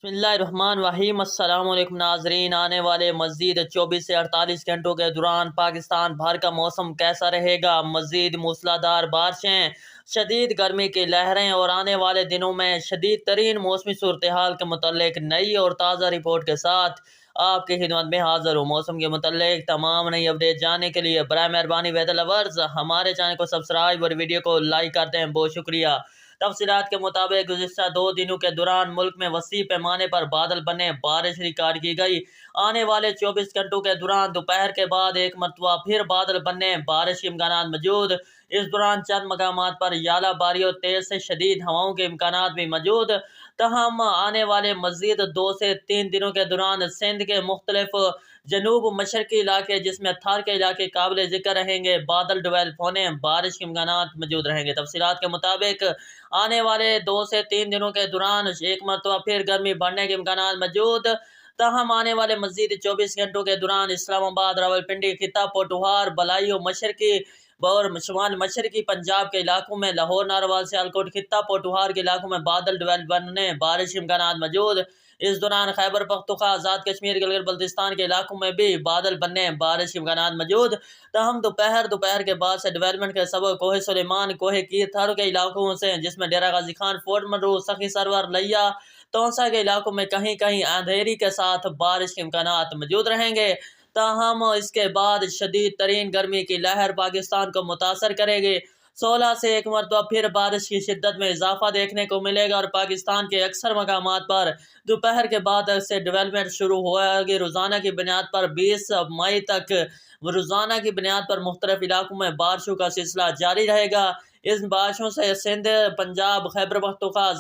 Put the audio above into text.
बिस्मिल्लाहिर्रहमानिर्रहीम। अस्सलाम वालेकुम नाजरीन। आने वाले मज़ीद 24 से 48 घंटों के दौरान पाकिस्तान भर का मौसम कैसा रहेगा? मज़ीद मूसलाधार बारिशें, शदीद गर्मी की लहरें और आने वाले दिनों में शदीद तरीन मौसमी सूरत हाल के मुतल्लिक नई और ताज़ा रिपोर्ट के साथ आपकी खिदमत में हाज़िर हूँ। मौसम के मुतल्लिक तमाम नई अपडेट जानने के लिए बराए मेहरबानी वेदर लवर्स हमारे चैनल को सब्सक्राइब और वीडियो को लाइक करते हैं। बहुत शुक्रिया। तफसीलात के मुताबिक गुज़िश्ता 2 दिनों के दौरान मुल्क में वसी पैमाने पर बादल बने, बारिश रिकॉर्ड की गई। आने वाले 24 घंटों के दौरान दोपहर के बाद एक मरतबा फिर बादल बनने, बारिश के इम्कानात मौजूद। इस दौरान चंद मकामात पर याला बारी और तेज से शदीद हवाओं के इम्कानात भी मौजूद। तहम आने वाले मज़ीद 2 से 3 दिनों के दौरान सिंध के मुख्तलिफ जनूब मशरकी इलाके जिसमें थार के इलाके काबिल ज़िक्र रहेंगे, बादल डेवलप होने, बारिश के इम्कानात मौजूद रहेंगे। तफसीलात के मुताबिक आने वाले 2 से 3 दिनों के दौरान एक मरतबा फिर गर्मी बढ़ने के इम्कानात मौजूद। ताहम आने वाले मज़ीद 24 घंटों के दौरान इस्लामाबाद, रावलपिंडी, खिता, पोटुहार, बलाई और मशरकी और शुमाल मशरकी पंजाब के इलाकों में, लाहौर, नारवाल, सियालकोट, खिता, पोटुहार के इलाकों में बादल डेवलप बनने, बारिश के इम्कानात मौजूद। इस दौरान खैबर पख्तूनख्वा, आज़ाद कश्मीर, गिलगित बल्तिस्तान के इलाकों में भी बादल बनने, बारिश के इम्कानात मौजूद। ताहम दोपहर के बाद से डेवलपमेंट के सबब कोहे सुलेमान, कोहे कीर, थारू के इलाकों से जिसमें डेरा गाजी खान, फोर्ट मनरू, सखी सरवर, लिया, तौसा के इलाकों में कहीं कहीं अंधेरी के साथ बारिश के इम्कानात मौजूद रहेंगे। ताहम इसके बाद शदीद तरीन गर्मी की लहर पाकिस्तान को मुतासर करेगी। 16 से एक मरतबा फिर बारिश की शिद्दत में इजाफा देखने को मिलेगा और पाकिस्तान के अक्सर मकामात पर दोपहर के बाद से डेवलपमेंट शुरू होगी। रोज़ाना की बुनियाद पर 20 मई तक रोज़ाना की बुनियाद पर मुख्तलिफ इलाकों में बारिशों का सिलसिला जारी रहेगा। इन बारिशों से सिंध, पंजाब, खैबर पख्तूनख्वा,